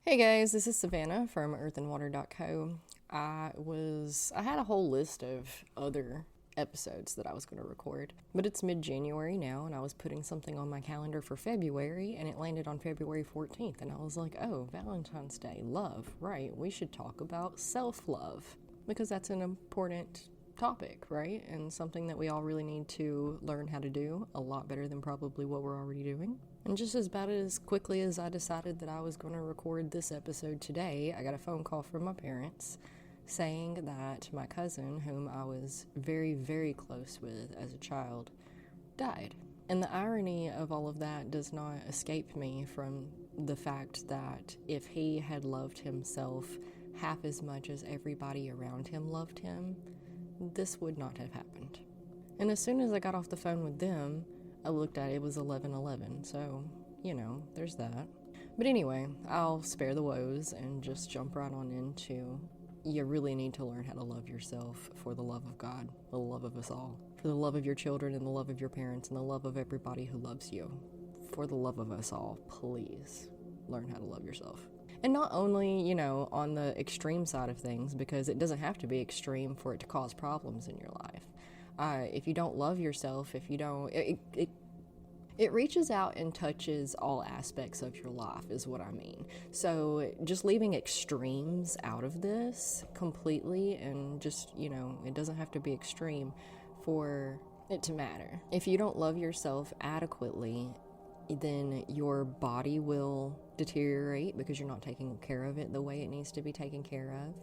Hey guys, this is Savannah from earthandwater.co. I had a whole list of other episodes that I was going to record, but it's mid-January now and I was putting something on my calendar for February and it landed on February 14th and I was like, oh, Valentine's Day, love, right, we should talk about self-love because that's an important topic, right? And something that we all really need to learn how to do a lot better than probably what we're already doing. And just about as quickly as I decided that I was going to record this episode today, I got a phone call from my parents saying that my cousin, whom I was very, very close with as a child, died. And the irony of all of that does not escape me from the fact that if he had loved himself half as much as everybody around him loved him, this would not have happened. And as soon as I got off the phone with them, I looked at it, it was 11:11, so, there's that. But anyway, I'll spare the woes and just jump right on into you really need to learn how to love yourself for the love of God, the love of us all, for the love of your children and the love of your parents and the love of everybody who loves you. For the love of us all, please learn how to love yourself. And not only, on the extreme side of things, because it doesn't have to be extreme for it to cause problems in your life. If you don't love yourself, if you don't, it reaches out and touches all aspects of your life is what I mean. So just leaving extremes out of this completely and just, it doesn't have to be extreme for it to matter. If you don't love yourself adequately, then your body will deteriorate because you're not taking care of it the way it needs to be taken care of.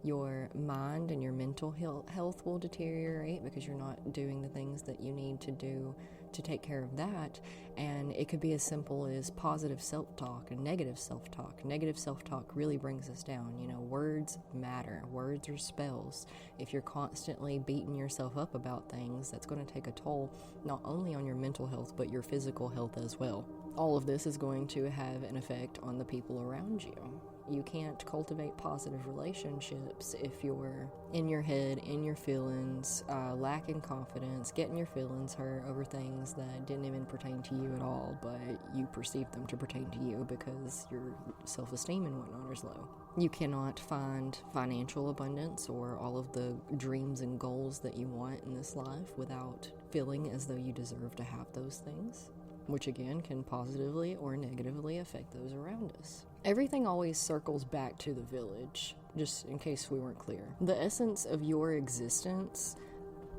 Your mind and your mental health will deteriorate because you're not doing the things that you need to do to take care of that. And it could be as simple as positive self-talk and negative self-talk. Negative self-talk really brings us down. Words matter. Words are spells. If you're constantly beating yourself up about things, that's going to take a toll not only on your mental health, but your physical health as well. All of this is going to have an effect on the people around you. You can't cultivate positive relationships if you're in your head, in your feelings, lacking confidence, getting your feelings hurt over things that didn't even pertain to you at all, but you perceive them to pertain to you because your self-esteem and whatnot is low. You cannot find financial abundance or all of the dreams and goals that you want in this life without feeling as though you deserve to have those things, which again can positively or negatively affect those around us. Everything always circles back to the village, just in case we weren't clear. The essence of your existence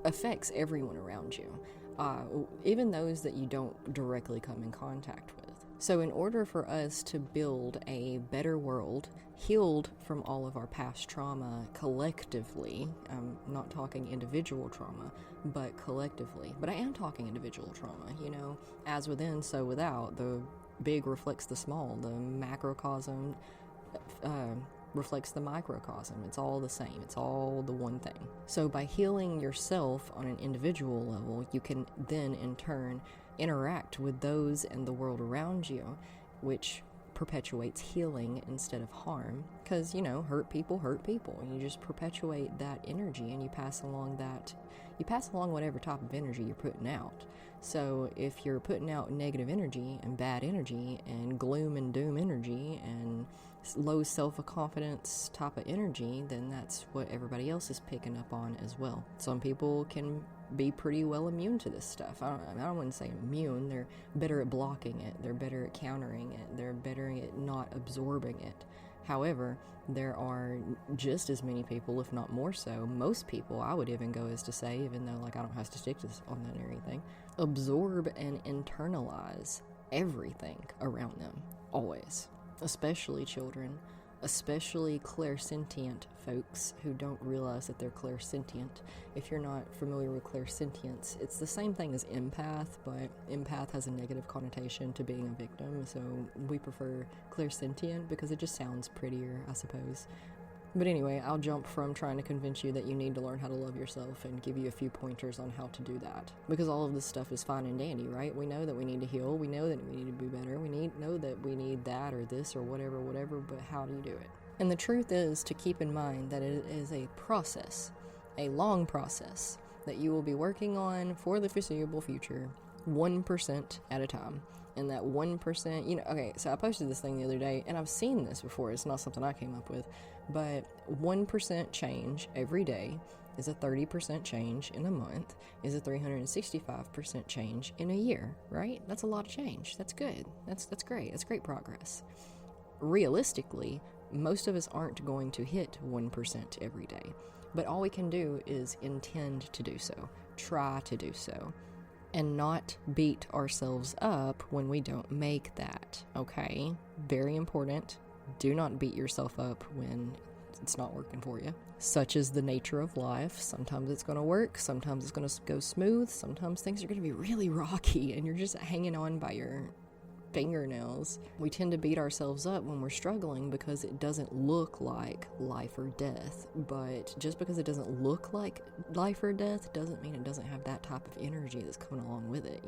affects everyone around you, even those that you don't directly come in contact with. So in order for us to build a better world, healed from all of our past trauma collectively, I'm not talking individual trauma, but collectively. But I am talking individual trauma, as within, so without. The big reflects the small. The macrocosm reflects the microcosm. It's all the same. It's all the one thing. So by healing yourself on an individual level, you can then in turn interact with those in the world around you, which perpetuates healing instead of harm. Because, hurt people. And you just perpetuate that energy and you pass along whatever type of energy you're putting out. So if you're putting out negative energy and bad energy and gloom and doom energy and low self-confidence type of energy, then that's what everybody else is picking up on as well. Some people can be pretty well immune to this stuff. I don't want to say immune. They're better at blocking it. They're better at countering it. They're better at not absorbing it. However, there are just as many people, if not more so, most people, I would even go as to say, even though I don't have to stick to this on that or anything, absorb and internalize everything around them, always. Especially children, especially clairsentient folks who don't realize that they're clairsentient. If you're not familiar with clairsentience, it's the same thing as empath, but empath has a negative connotation to being a victim, so we prefer clairsentient because it just sounds prettier, I suppose. But anyway, I'll jump from trying to convince you that you need to learn how to love yourself and give you a few pointers on how to do that. Because all of this stuff is fine and dandy, right? We know that we need to heal. We know that we need to be better. We know that we need that or this or whatever, but how do you do it? And the truth is to keep in mind that it is a process, a long process, that you will be working on for the foreseeable future, 1% at a time. And that 1%, okay, so I posted this thing the other day, and I've seen this before. It's not something I came up with, but 1% change every day is a 30% change in a month, is a 365% change in a year, right? That's a lot of change. That's good. That's great. That's great progress. Realistically, most of us aren't going to hit 1% every day, but all we can do is intend to do so, try to do so, and not beat ourselves up when we don't make that, okay? Very important. Do not beat yourself up when it's not working for you. Such is the nature of life. Sometimes it's going to work, sometimes it's going to go smooth, sometimes things are going to be really rocky and you're just hanging on by your fingernails. We tend to beat ourselves up when we're struggling because it doesn't look like life or death. But just because it doesn't look like life or death doesn't mean it doesn't have that type of energy that's coming along with it,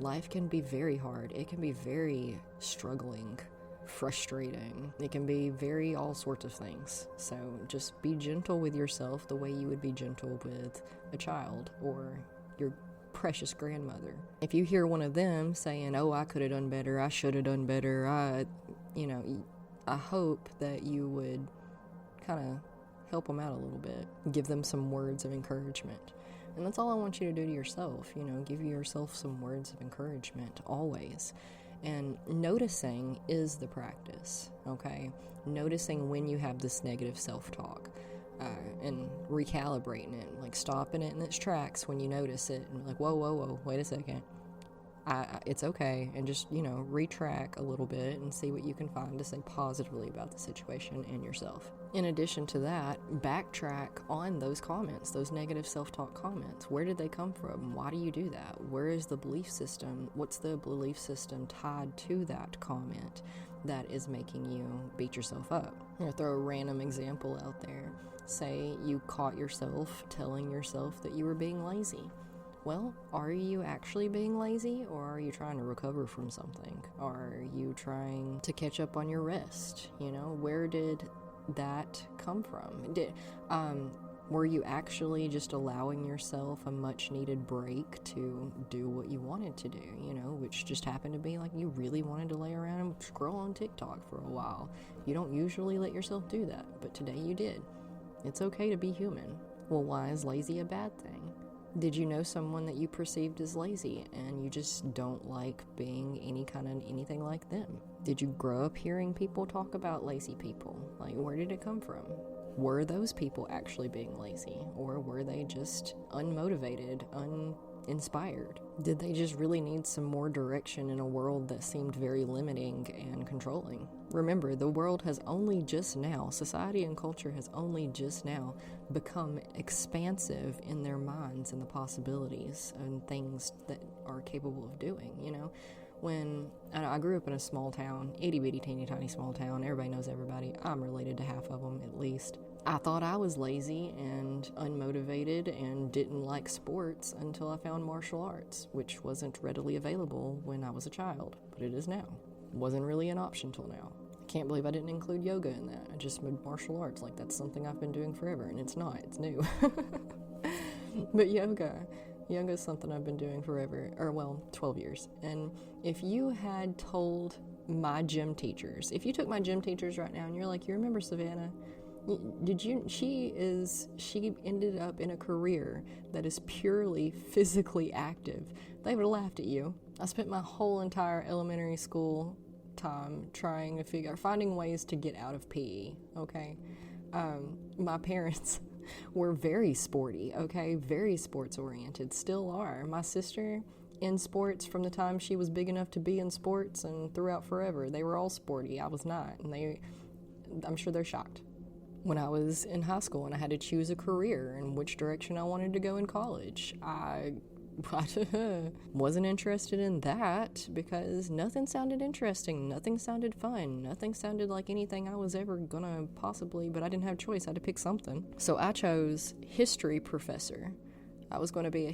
Life can be very hard. It can be very struggling, frustrating. It can be very all sorts of things. So just be gentle with yourself the way you would be gentle with a child or your precious grandmother. If you hear one of them saying, oh, I could have done better, I should have done better, I hope that you would kind of help them out a little bit, give them some words of encouragement. And that's all I want you to do to yourself, give yourself some words of encouragement always. And noticing is the practice, okay? Noticing when you have this negative self-talk. And recalibrating it, like stopping it in its tracks when you notice it, and like, whoa, wait a second. It's okay, and just, retrack a little bit and see what you can find to say positively about the situation and yourself. In addition to that, backtrack on those comments, those negative self-talk comments. Where did they come from? Why do you do that? Where is the belief system? What's the belief system tied to that comment that is making you beat yourself up? I'm gonna throw a random example out there. Say you caught yourself telling yourself that you were being lazy. Well, are you actually being lazy, or are you trying to recover from something? Are you trying to catch up on your rest? Where did that come from? Were you actually just allowing yourself a much needed break to do what you wanted to do, which just happened to be like you really wanted to lay around and scroll on TikTok for a while. You don't usually let yourself do that, but today you did. It's okay to be human. Well, why is lazy a bad thing? Did you know someone that you perceived as lazy and you just don't like being anything like them? Did you grow up hearing people talk about lazy people? Like, where did it come from? Were those people actually being lazy, or were they just unmotivated, uninspired? Did they just really need some more direction in a world that seemed very limiting and controlling? Remember, the world has only just now, society and culture has only just now become expansive in their minds and the possibilities and things that are capable of doing, When I grew up in a small town, itty-bitty, teeny-tiny small town, everybody knows everybody. I'm related to half of them, at least. I thought I was lazy and unmotivated and didn't like sports until I found martial arts, which wasn't readily available when I was a child, but it is now. Wasn't really an option till now. I can't believe I didn't include yoga in that. I just made martial arts like that's something I've been doing forever, and it's not. It's new. But yoga is something I've been doing forever, 12 years. And if you had told my gym teachers, if you took my gym teachers right now and you're like, you remember Savannah? She ended up in a career that is purely physically active. They would have laughed at you. I spent my whole entire elementary school time finding ways to get out of PE, okay? My parents were very sporty, okay? Very sports oriented, still are. My sister, in sports from the time she was big enough to be in sports and throughout forever, they were all sporty. I was not, and I'm sure they're shocked. When I was in high school and I had to choose a career and which direction I wanted to go in college, I wasn't interested in that because nothing sounded interesting, nothing sounded fun, nothing sounded like anything I was ever gonna possibly, but I didn't have a choice, I had to pick something. So I chose history professor. I was going to be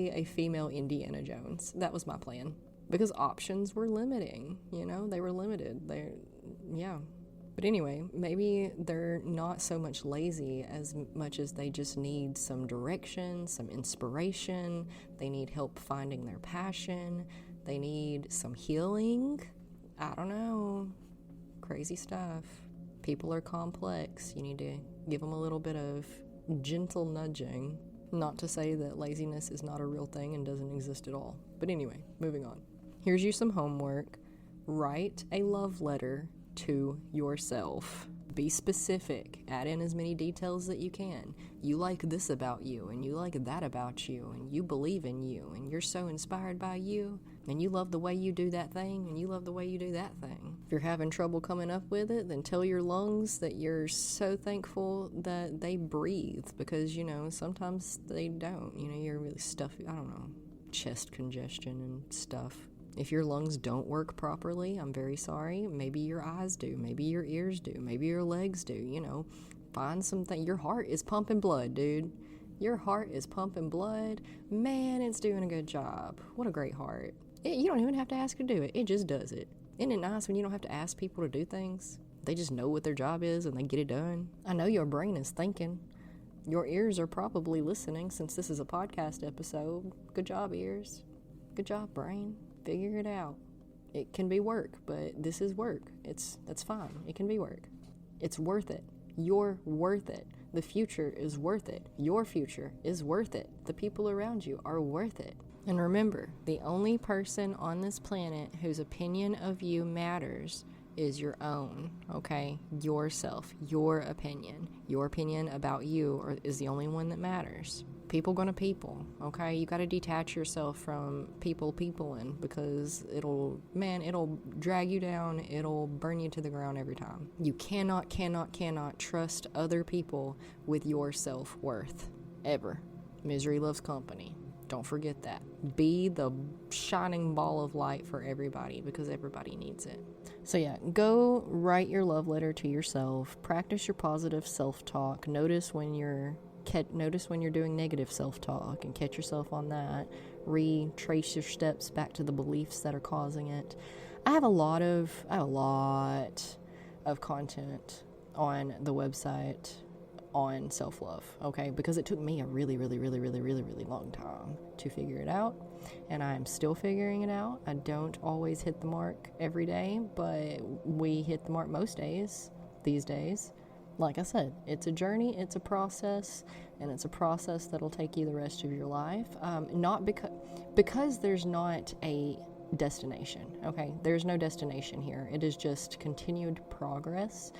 a female Indiana Jones. That was my plan. Because options were limiting, they were limited. But anyway, maybe they're not so much lazy as much as they just need some direction, some inspiration. They need help finding their passion. They need some healing. I don't know. Crazy stuff. People are complex. You need to give them a little bit of gentle nudging. Not to say that laziness is not a real thing and doesn't exist at all. But anyway, moving on. Here's you some homework. Write a love letter to yourself. Be specific. Add in as many details that you can. You like this about you, and you like that about you, and you believe in you, and you're so inspired by you, and you love the way you do that thing, and you love the way you do that thing. If you're having trouble coming up with it, then tell your lungs that you're so thankful that they breathe, because, sometimes they don't. You're really stuffy, chest congestion and stuff. If your lungs don't work properly, I'm very sorry. Maybe your eyes do. Maybe your ears do. Maybe your legs do. Find something. Your heart is pumping blood, dude. Your heart is pumping blood. Man, it's doing a good job. What a great heart. You don't even have to ask it to do it. It just does it. Isn't it nice when you don't have to ask people to do things? They just know what their job is and they get it done. I know your brain is thinking. Your ears are probably listening since this is a podcast episode. Good job, ears. Good job, brain. Figure it out. It can be work, but this is work. That's fine. It can be work. It's worth it. You're worth it. The future is worth it. Your future is worth it. The people around you are worth it. And remember, the only person on this planet whose opinion of you matters is your own, okay? Yourself, your opinion. Your opinion about you is the only one that matters. People gonna people, okay? You gotta detach yourself from peopling because it'll drag you down. It'll burn you to the ground every time. You cannot trust other people with your self-worth, ever. Misery loves company. Don't forget that. Be the shining ball of light for everybody because everybody needs it. So yeah, go write your love letter to yourself. Practice your positive self-talk. Notice when you're doing negative self-talk and catch yourself on that. Retrace your steps back to the beliefs that are causing it. I have a lot of content on the website on self-love, okay? Because it took me a really long time to figure it out, and I'm still figuring it out. I don't always hit the mark every day, but we hit the mark most days these days. Like I said, it's a journey, it's a process, and it's a process that'll take you the rest of your life. Not because there's not a destination, okay? There's no destination here. It is just continued progress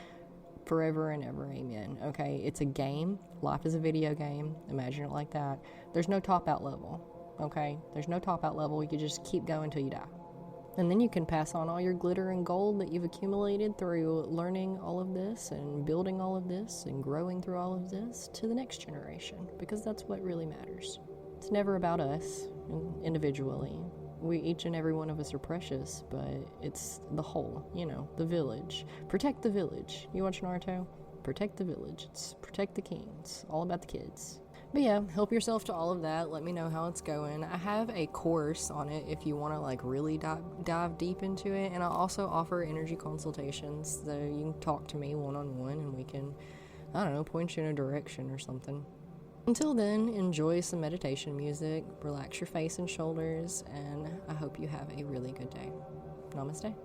forever and ever, amen, okay? It's a game. Life is a video game. Imagine it like that. There's no top-out level, okay? There's no top-out level. You can just keep going until you die. And then you can pass on all your glitter and gold that you've accumulated through learning all of this and building all of this and growing through all of this to the next generation, because that's what really matters. It's never about us individually. Each and every one of us are precious, but it's the whole, the village. Protect the village. You watch Naruto? Protect the village. It's protect the king. It's all about the kids. But yeah, help yourself to all of that. Let me know how it's going. I have a course on it if you want to really dive deep into it. And I also offer energy consultations, so you can talk to me one-on-one and we can, point you in a direction or something. Until then, enjoy some meditation music, relax your face and shoulders, and I hope you have a really good day. Namaste.